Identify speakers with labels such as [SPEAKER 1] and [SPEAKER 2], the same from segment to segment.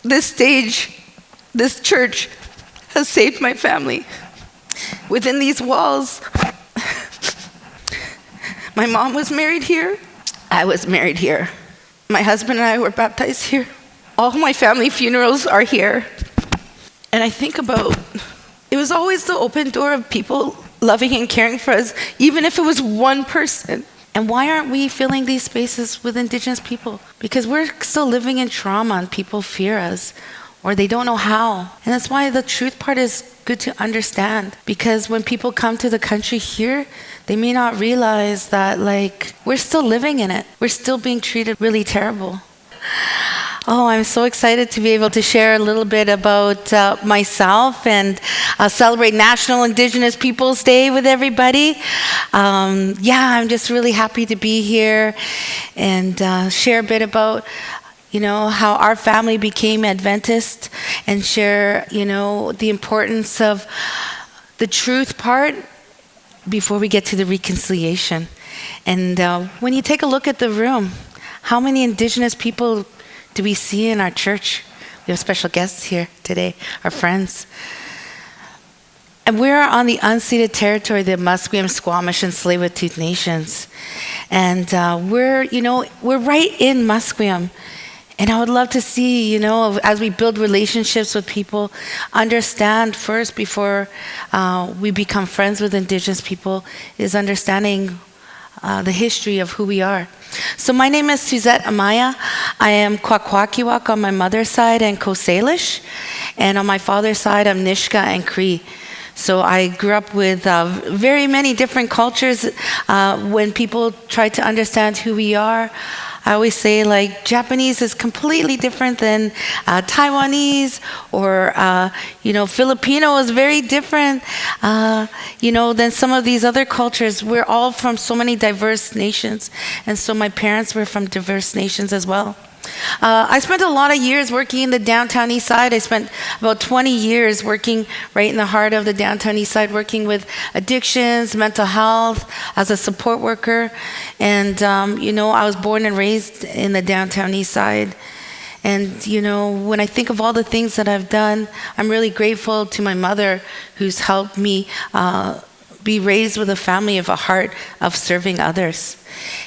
[SPEAKER 1] this stage, this church has saved my family. Within these walls, my mom was married here. I was married here. My husband and I were baptized here. All my family funerals are here. And I think about, it was always the open door of people loving and caring for us, even if it was one person. And why aren't we filling these spaces with Indigenous people? Because we're still living in trauma and people fear us, or they don't know how. And that's why the truth part is good to understand. Because when people come to the country here, they may not realize that, like, we're still living in it. We're still being treated really terrible. Oh, I'm so excited to be able to share a little bit about myself and celebrate National Indigenous Peoples Day with everybody. I'm just really happy to be here and share a bit about how our family became Adventist and share, the importance of the truth part before we get to the reconciliation. And when you take a look at the room, how many Indigenous people do we see in our church? We have special guests here today, our friends. And we're on the unceded territory of the Musqueam, Squamish, and Tsleil-Waututh nations. And we're right in Musqueam. And I would love to see, as we build relationships with people, understand first before we become friends with Indigenous people is understanding the history of who we are. So my name is Suzette Amaya. I am Kwakwakiwak on my mother's side and Coast Salish. And on my father's side, I'm Nishka and Cree. So I grew up with very many different cultures. When people try to understand who we are, I always say, like, Japanese is completely different than Taiwanese, or Filipino is very different, than some of these other cultures. We're all from so many diverse nations, and so my parents were from diverse nations as well. I spent a lot of years working in the Downtown Eastside. I spent about 20 years working right in the heart of the Downtown Eastside, working with addictions, mental health, as a support worker. And, I was born and raised in the Downtown Eastside. And, when I think of all the things that I've done, I'm really grateful to my mother, who's helped me be raised with a family of a heart of serving others.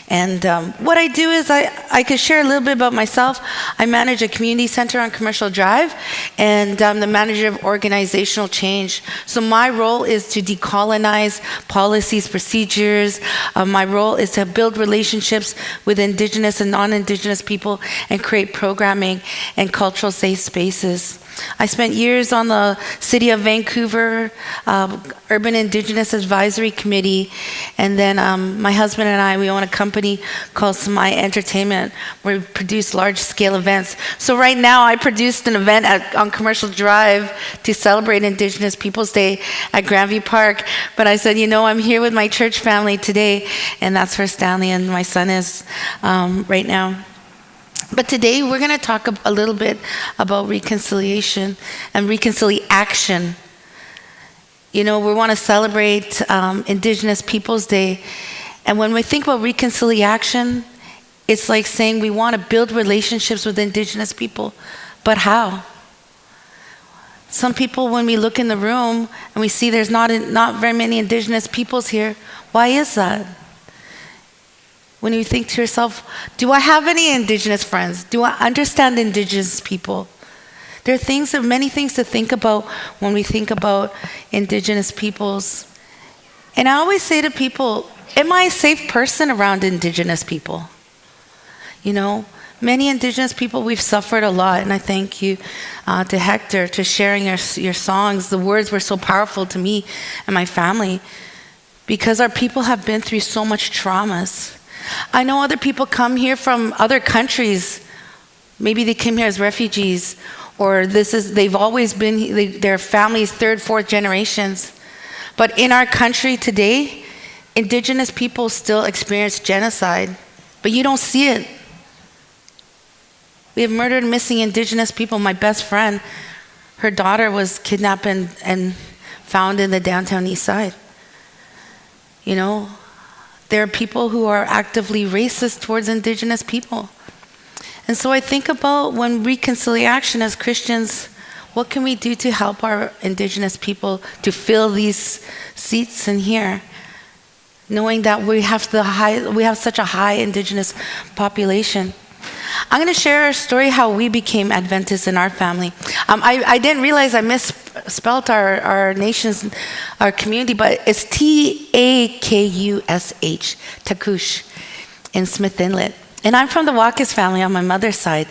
[SPEAKER 1] And what I do is I could share a little bit about myself. I manage a community center on Commercial Drive, and I'm the manager of organizational change. So my role is to decolonize policies, procedures. My role is to build relationships with Indigenous and non-Indigenous people and create programming and cultural safe spaces. I spent years on the City of Vancouver Urban Indigenous Advisory Committee, and then my husband and I, we own a company called Samaya Entertainment, where we produce large-scale events. So right now, I produced an event on Commercial Drive to celebrate Indigenous Peoples Day at Grandview Park, but I said, I'm here with my church family today, and that's where Stanley and my son is right now. But today we're going to talk a little bit about reconciliation and reconciliation. We want to celebrate Indigenous Peoples Day. And when we think about reconciliation, it's like saying we want to build relationships with Indigenous people. But how? Some people, when we look in the room and we see there's not very many Indigenous peoples here, why is that? When you think to yourself, do I have any Indigenous friends? Do I understand Indigenous people? There are many things to think about when we think about Indigenous peoples. And I always say to people, am I a safe person around Indigenous people? Many Indigenous people, we've suffered a lot, and I thank you to Hector for sharing your songs. The words were so powerful to me and my family, because our people have been through so much traumas. I know other people come here from other countries. Maybe they came here as refugees, or they've always been, their families, third, fourth generations. But in our country today, Indigenous people still experience genocide, but you don't see it. We have murdered and missing Indigenous people. My best friend, her daughter was kidnapped and found in the Downtown Eastside. There are people who are actively racist towards Indigenous people. And so I think about when reconciliation as Christians, what can we do to help our Indigenous people to fill these seats in here? Knowing that we have such a high Indigenous population. I'm going to share a story how we became Adventists in our family. I didn't realize I misspelled our nation's, our community, but it's Takush, Takush, in Smith Inlet. And I'm from the Watkins family on my mother's side.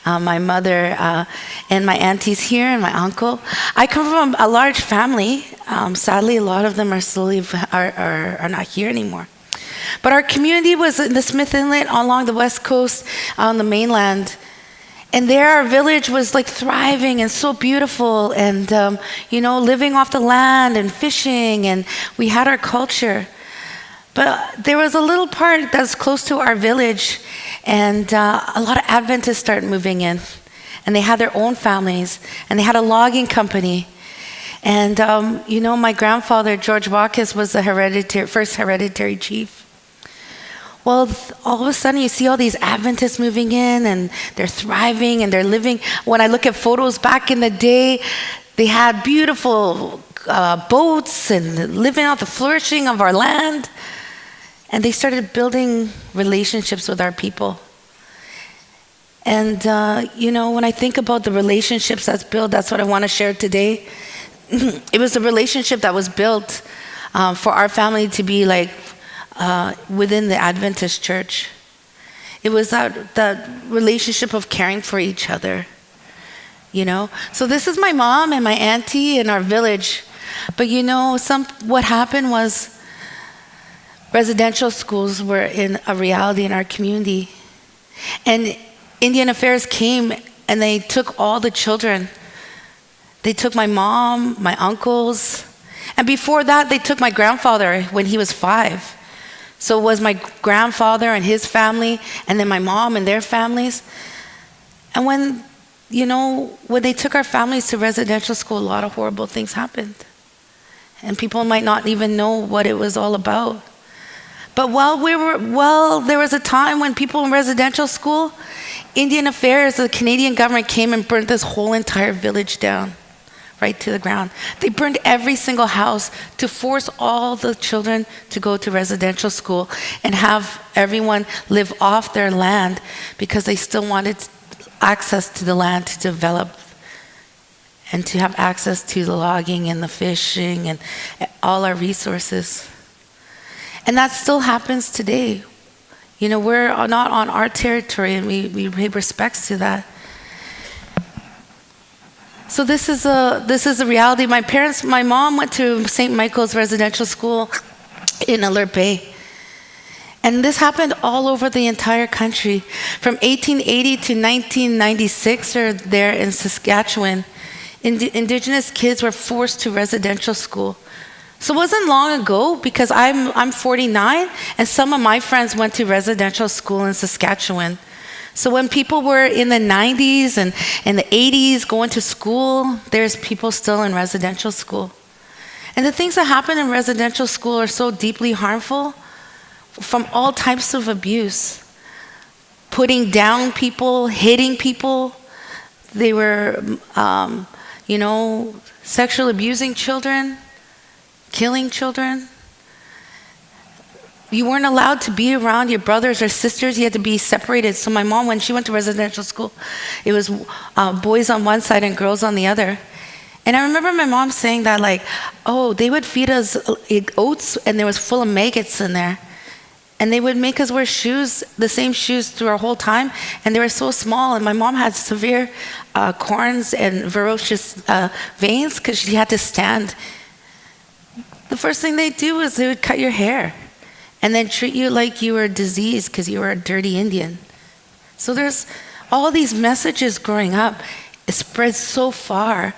[SPEAKER 1] My mother and my aunties here and my uncle. I come from a large family. Sadly, a lot of them are not here anymore. But our community was in the Smith Inlet along the west coast on the mainland. And there our village was like thriving and so beautiful and, living off the land and fishing, and we had our culture. But there was a little part that's close to our village, and a lot of Adventists started moving in. And they had their own families, and they had a logging company. And, my grandfather, George Watkins, was the first hereditary chief. Well, all of a sudden you see all these Adventists moving in, and they're thriving and they're living. When I look at photos back in the day, they had beautiful boats and living out the flourishing of our land. And they started building relationships with our people. And, when I think about the relationships that's built, that's what I want to share today. It was a relationship that was built for our family to be like within the Adventist Church. It was that relationship of caring for each other, So this is my mom and my auntie in our village. But, what happened was, residential schools were in a reality in our community. And Indian Affairs came and they took all the children. They took my mom, my uncles. And before that, they took my grandfather when he was 5. So it was my grandfather and his family, and then my mom and their families. And when they took our families to residential school, a lot of horrible things happened. And people might not even know what it was all about. But there was a time when people in residential school, Indian Affairs, the Canadian government came and burnt this whole entire village down, right to the ground. They burned every single house to force all the children to go to residential school and have everyone live off their land because they still wanted access to the land to develop and to have access to the logging and the fishing and all our resources. And that still happens today. We're not on our territory, and we pay respects to that. So this is a reality. My mom went to St. Michael's Residential School in Alert Bay. And this happened all over the entire country. From 1880 to 1996, or there in Saskatchewan, Indigenous kids were forced to residential school. So it wasn't long ago, because I'm 49, and some of my friends went to residential school in Saskatchewan. So when people were in the 90s and in the 80s going to school, there's people still in residential school. And the things that happen in residential school are so deeply harmful, from all types of abuse. Putting down people, hitting people. They were, sexually abusing children. Killing children. You weren't allowed to be around your brothers or sisters. You had to be separated. So my mom, when she went to residential school, it was boys on one side and girls on the other. And I remember my mom saying that, they would feed us oats, and there was full of maggots in there. And they would make us wear shoes, the same shoes through our whole time. And they were so small. And my mom had severe corns and ferocious veins because she had to stand. The first thing they do is they would cut your hair and then treat you like you were diseased because you were a dirty Indian. So there's all these messages growing up. It spreads so far.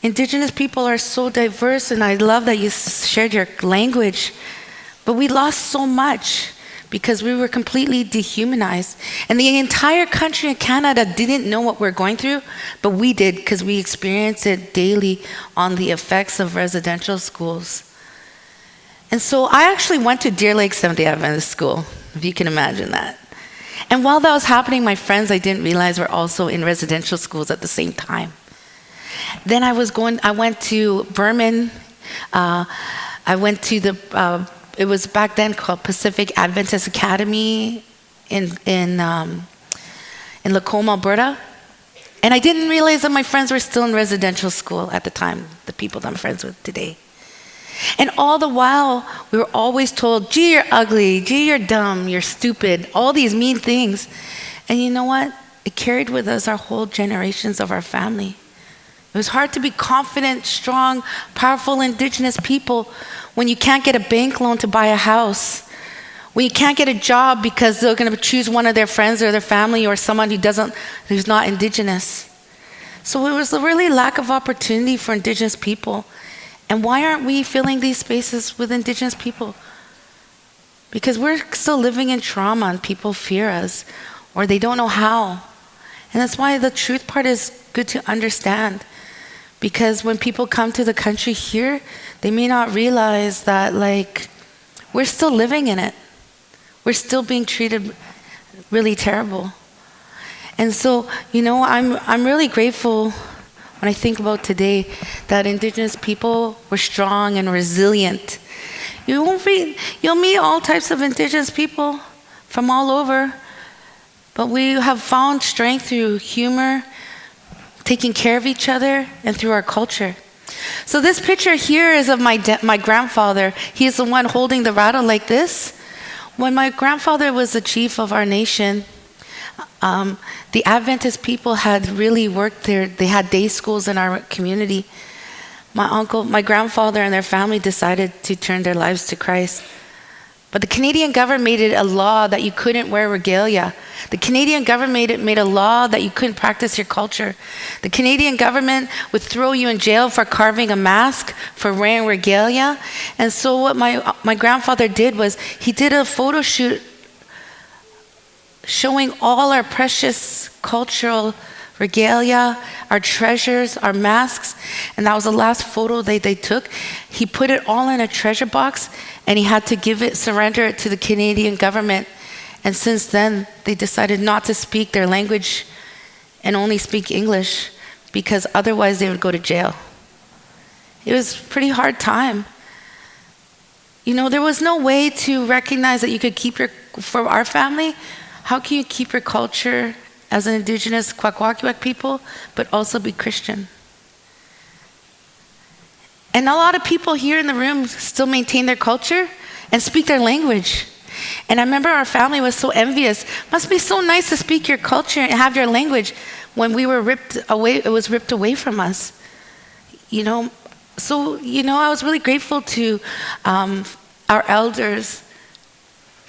[SPEAKER 1] Indigenous people are so diverse, and I love that you shared your language. But we lost so much because we were completely dehumanized. And the entire country of Canada didn't know what we're going through, but we did, because we experienced it daily on the effects of residential schools. And so I actually went to Deer Lake Seventh-day Adventist School, if you can imagine that. And while that was happening, my friends, I didn't realize, were also in residential schools at the same time. Then I went to Berman. I went to it was back then called Pacific Adventist Academy in Lacombe, Alberta. And I didn't realize that my friends were still in residential school at the time, the people that I'm friends with today. And all the while, we were always told, gee, you're ugly, gee, you're dumb, you're stupid, all these mean things. And you know what? It carried with us our whole generations of our family. It was hard to be confident, strong, powerful Indigenous people when you can't get a bank loan to buy a house, when you can't get a job because they're going to choose one of their friends or their family or someone who's not Indigenous. So it was a really lack of opportunity for Indigenous people. And why aren't we filling these spaces with Indigenous people? Because we're still living in trauma and people fear us or they don't know how. And that's why the truth part is good to understand. Because when people come to the country here, they may not realize that we're still living in it. We're still being treated really terrible. And so, I'm really grateful when I think about today that Indigenous people were strong and resilient. You'll meet all types of Indigenous people from all over, but we have found strength through humor, taking care of each other, and through our culture. So this picture here is of my grandfather. He is the one holding the rattle like this. When my grandfather was the chief of our nation, the Adventist people had really worked there. They had day schools in our community. My grandfather and their family decided to turn their lives to Christ. But the Canadian government made it a law that you couldn't wear regalia. The Canadian government made a law that you couldn't practice your culture. The Canadian government would throw you in jail for carving a mask, for wearing regalia. And so what my grandfather did was he did a photo shoot showing all our precious cultural regalia, our treasures, our masks. And that was the last photo they took. He put it all in a treasure box and he had to surrender it to the Canadian government. And since then, they decided not to speak their language and only speak English because otherwise they would go to jail. It was a pretty hard time. There was no way to recognize that you could for our family, how can you keep your culture as an Indigenous Kwakwaka'wakw people, but also be Christian? And a lot of people here in the room still maintain their culture and speak their language. And I remember our family was so envious. Must be so nice to speak your culture and have your language. When we were ripped away, it was ripped away from us. So, I was really grateful to our elders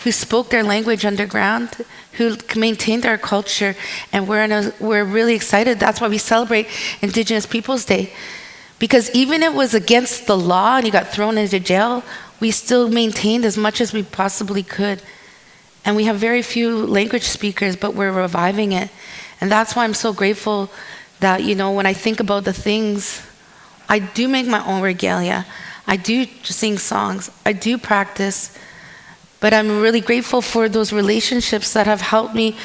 [SPEAKER 1] who spoke their language underground, who maintained our culture, and we're really excited. That's why we celebrate Indigenous Peoples Day. Because even if it was against the law and you got thrown into jail, we still maintained as much as we possibly could. And we have very few language speakers, but we're reviving it. And that's why I'm so grateful that, when I think about the things, I do make my own regalia. I do sing songs. I do practice. But I'm really grateful for those relationships that have helped me,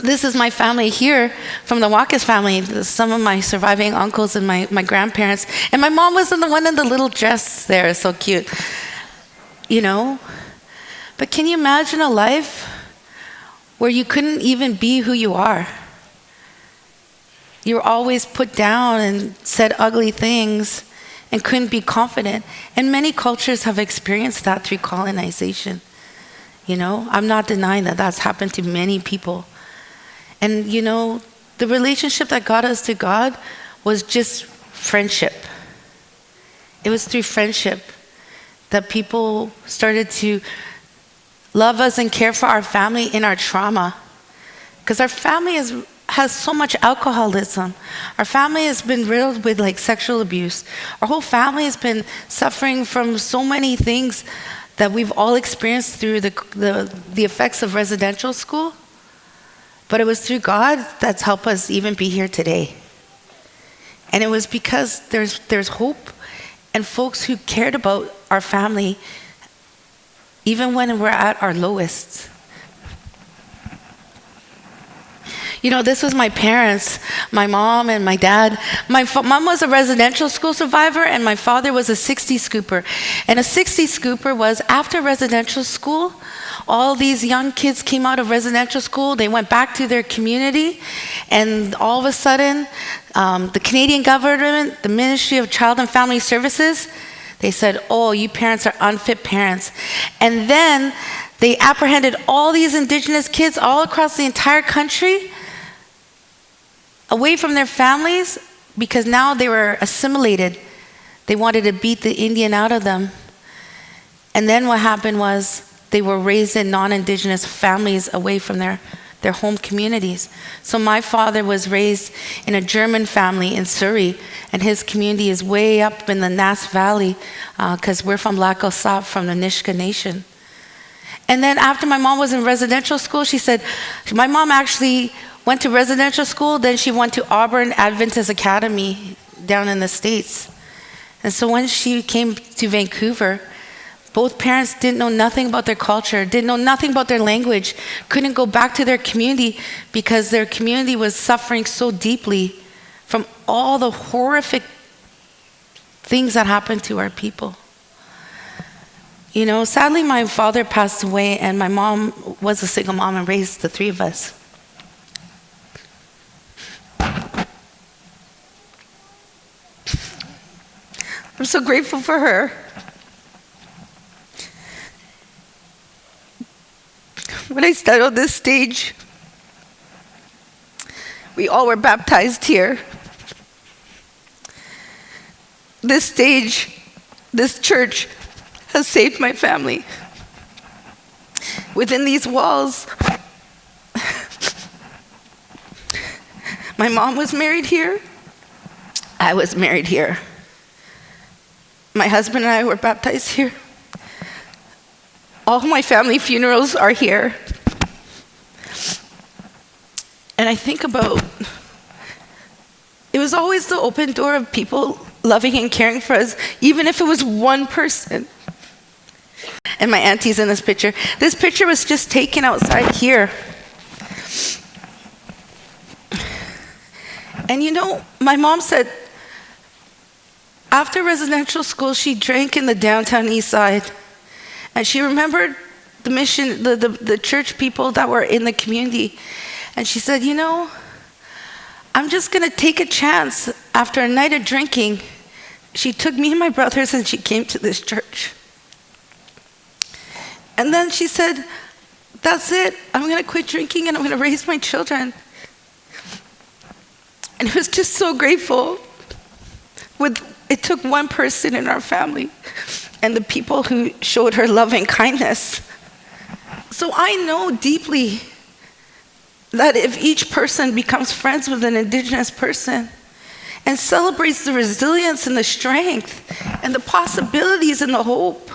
[SPEAKER 1] This is my family here from the Wakas family, some of my surviving uncles and my grandparents. And my mom was the one in the little dress there, so cute. But can you imagine a life where you couldn't even be who you are? You were always put down and said ugly things and couldn't be confident. And many cultures have experienced that through colonization. I'm not denying that that's happened to many people. And the relationship that got us to God was just friendship. It was through friendship that people started to love us and care for our family in our trauma. Because our family has so much alcoholism. Our family has been riddled with sexual abuse. Our whole family has been suffering from so many things that we've all experienced through the effects of residential school. But it was through God that's helped us even be here today. And it was because there's hope and folks who cared about our family even when we're at our lowest. This was my parents, my mom and my dad. My mom was a residential school survivor, and my father was a 60s scooper. And a 60s scooper was after residential school, all these young kids came out of residential school, they went back to their community, and all of a sudden, the Canadian government, the Ministry of Child and Family Services, they said, oh, you parents are unfit parents. And then they apprehended all these Indigenous kids all across the entire country, away from their families, because now they were assimilated. They wanted to beat the Indian out of them. And then what happened was they were raised in non-Indigenous families away from their home communities. So my father was raised in a German family in Surrey, and his community is way up in the Nass Valley, because we're from Lac Osap, from the Nisga'a Nation. And then after my mom was in residential school, she said, my mom actually went to residential school, then she went to Auburn Adventist Academy down in the States. And so when she came to Vancouver, both parents didn't know nothing about their culture, didn't know nothing about their language, couldn't go back to their community because their community was suffering so deeply from all the horrific things that happened to our people. Sadly, my father passed away, and my mom was a single mom and raised the three of us. I'm so grateful for her. When I stood on this stage, we all were baptized here. This stage, this church, has saved my family. Within these walls, my mom was married here. I was married here. My husband and I were baptized here. All my family funerals are here. And I think about, it was always the open door of people loving and caring for us, even if it was one person. And my auntie's in this picture. This picture was just taken outside here. And my mom said, after residential school, she drank in the Downtown Eastside. And she remembered the mission, the church people that were in the community. And she said, I'm just going to take a chance. After a night of drinking, she took me and my brothers and she came to this church. And then she said, that's it. I'm going to quit drinking and I'm going to raise my children. And it was just so grateful. It took one person in our family and the people who showed her love and kindness. So I know deeply that if each person becomes friends with an Indigenous person and celebrates the resilience and the strength and the possibilities and the hope,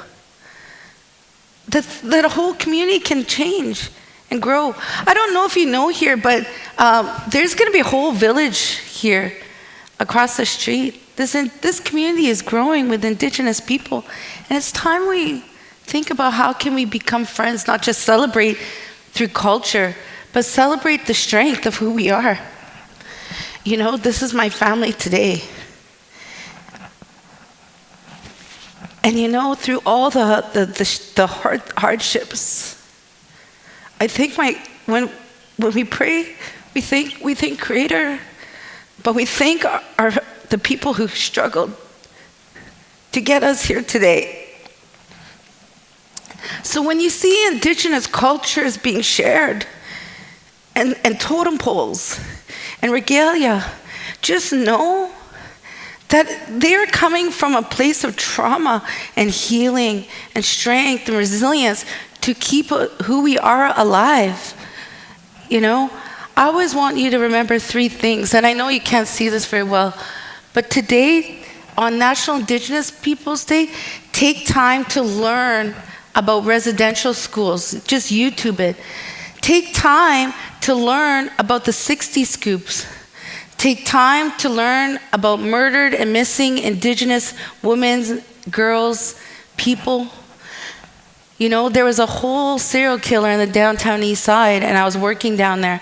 [SPEAKER 1] that a whole community can change and grow. I don't know if you know here, but there's going to be a whole village here across the street. This community is growing with Indigenous people, and it's time we think about how can we become friends, not just celebrate through culture, but celebrate the strength of who we are. This is my family today. And through all the hardships, I think when we pray, we think Creator, but we think the people who struggled to get us here today. So when you see Indigenous cultures being shared, and totem poles and regalia, just know that they're coming from a place of trauma and healing and strength and resilience to keep who we are alive. I always want you to remember three things, and I know you can't see this very well, but today, on National Indigenous Peoples Day, take time to learn about residential schools. Just YouTube it. Take time to learn about the 60 Scoops. Take time to learn about murdered and missing Indigenous women, girls, people. There was a whole serial killer in the Downtown Eastside, and I was working down there.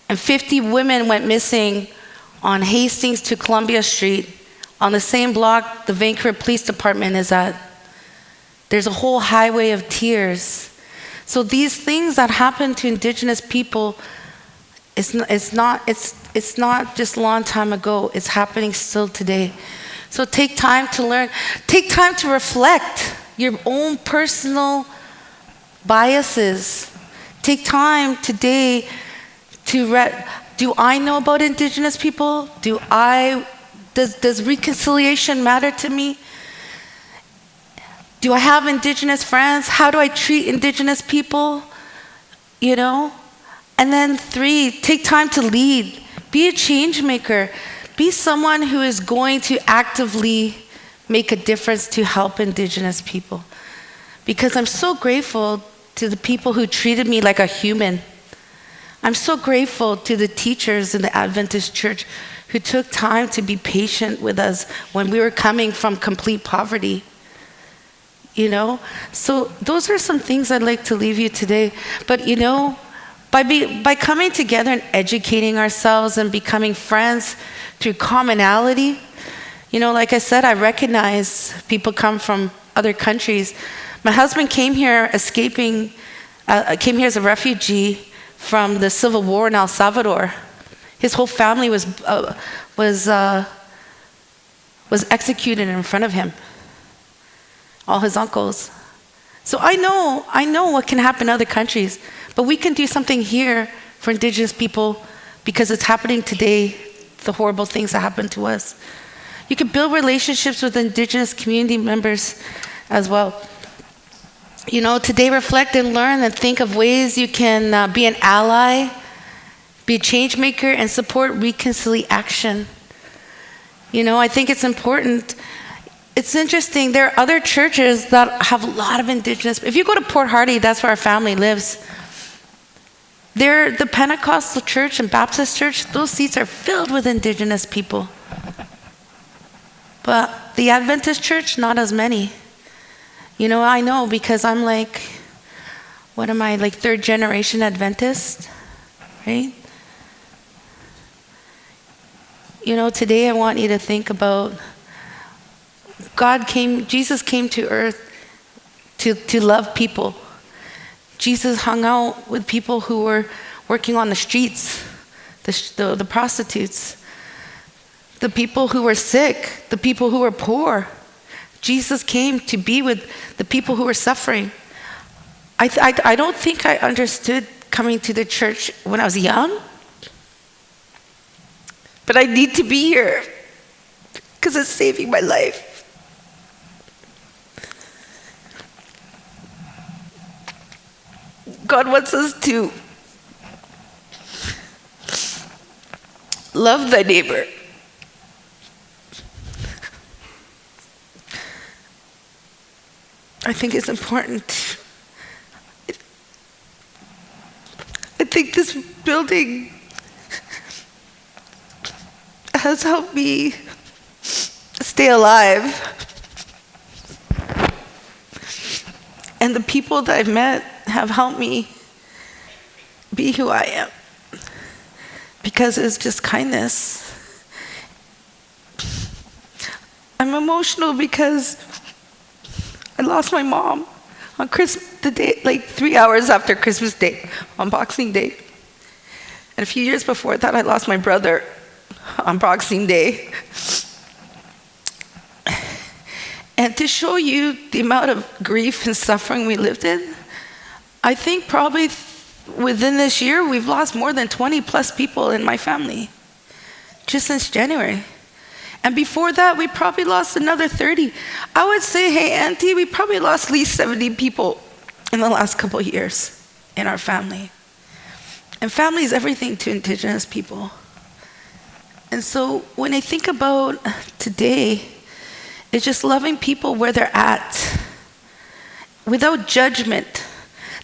[SPEAKER 1] And 50 women went missing on Hastings to Columbia Street, on the same block the Vancouver Police Department is at. There's a whole highway of tears. So these things that happen to Indigenous people, it's not just a long time ago. It's happening still today. So take time to learn. Take time to reflect your own personal biases. Take time today to do I know about Indigenous people? Does reconciliation matter to me? Do I have Indigenous friends? How do I treat Indigenous people? You know? And then 3, take time to lead. Be a change maker. Be someone who is going to actively make a difference to help Indigenous people. Because I'm so grateful to the people who treated me like a human. I'm so grateful to the teachers in the Adventist Church who took time to be patient with us when we were coming from complete poverty. You know? So those are some things I'd like to leave you today. But you know, by coming together and educating ourselves and becoming friends through commonality, you know, like I said, I recognize people come from other countries. My husband came here came here as a refugee from the Civil War in El Salvador. His whole family was executed in front of him. All his uncles. So I know what can happen in other countries, but we can do something here for Indigenous people because it's happening today, the horrible things that happen to us. You can build relationships with Indigenous community members as well. You know, today reflect and learn and think of ways you can be an ally, be a change maker, and support reconciliation. You know, I think it's important. It's interesting, there are other churches that have a lot of Indigenous. If you go to Port Hardy, that's where our family lives. The Pentecostal church and Baptist church, those seats are filled with Indigenous people. But the Adventist church, not as many. You know, I know because I'm like, what am I, like 3rd generation Adventist, right? You know, today I want you to think about Jesus came to earth to love people. Jesus hung out with people who were working on the streets, the prostitutes, the people who were sick, the people who were poor. Jesus came to be with the people who were suffering. I don't think I understood coming to the church when I was young, but I need to be here because it's saving my life. God wants us to love thy neighbor. I think it's important. I think this building has helped me stay alive. And the people that I've met have helped me be who I am. Because it's just kindness. I'm emotional because I lost my mom on the day, like 3 hours after Christmas Day, on Boxing Day. And a few years before that, I lost my brother on Boxing Day. And to show you the amount of grief and suffering we lived in, I think probably within this year, we've lost more than 20 plus people in my family, just since January. And before that, we probably lost another 30. I would say, hey, Auntie, we probably lost at least 70 people in the last couple of years in our family. And family is everything to Indigenous people. And so when I think about today, it's just loving people where they're at, without judgment.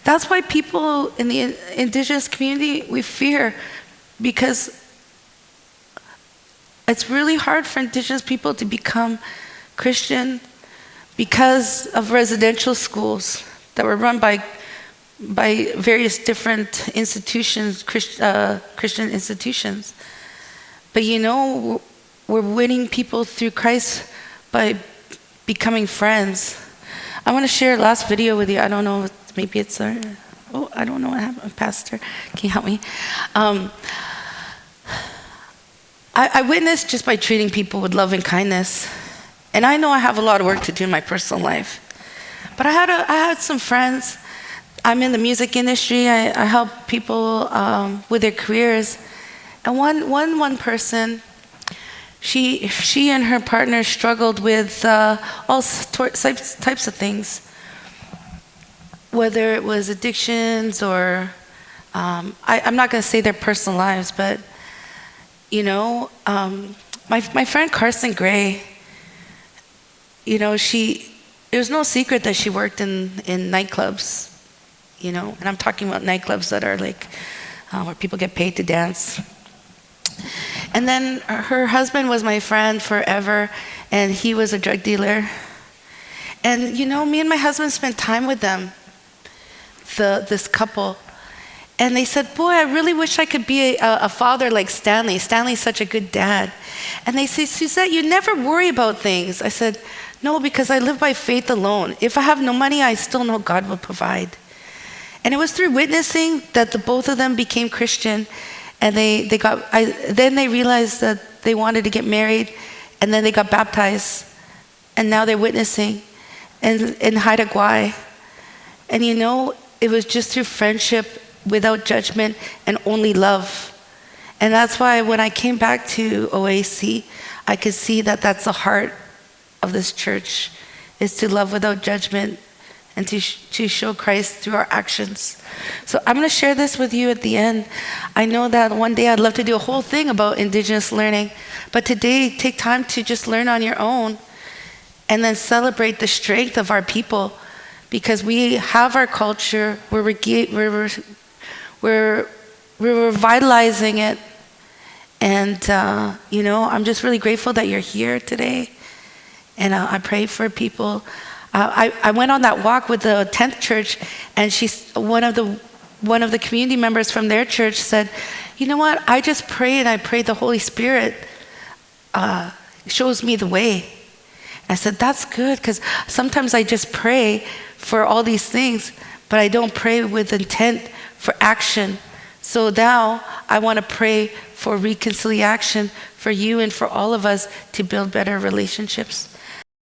[SPEAKER 1] That's why people in the Indigenous community, we fear, because it's really hard for Indigenous people to become Christian because of residential schools that were run by by various different institutions, Christian institutions. But we're winning people through Christ by becoming friends. I want to share a last video with you. I don't know, maybe it's I don't know what happened. Pastor, can you help me? I witnessed just by treating people with love and kindness. And I know I have a lot of work to do in my personal life. But I had some friends. I'm in the music industry. I help people with their careers. And one person, she and her partner struggled with all types of things, whether it was addictions or I'm not going to say their personal lives, but my friend Carson Gray, it was no secret that she worked in nightclubs, and I'm talking about nightclubs that are like where people get paid to dance. And then her husband was my friend forever, and he was a drug dealer. And me and my husband spent time with them, this couple. And they said, boy, I really wish I could be a father like Stanley. Stanley's such a good dad. And they say, Suzette, you never worry about things. I said, no, because I live by faith alone. If I have no money, I still know God will provide. And it was through witnessing that the both of them became Christian. And then they realized that they wanted to get married. And then they got baptized. And now they're witnessing in Haida Gwaii. And it was just through friendship, without judgment, and only love. And that's why when I came back to OAC, I could see that that's the heart of this church, is to love without judgment and to show Christ through our actions. So I'm going to share this with you at the end. I know that one day I'd love to do a whole thing about Indigenous learning, but today take time to just learn on your own and then celebrate the strength of our people, because we have our culture, we're revitalizing it. And, I'm just really grateful that you're here today. And I pray for people. I went on that walk with the 10th church, and one of the community members from their church said, you know what, I just pray, and I pray the Holy Spirit shows me the way. I said, that's good, because sometimes I just pray for all these things, but I don't pray with intent for action. So now I want to pray for reconciliation for you and for all of us to build better relationships.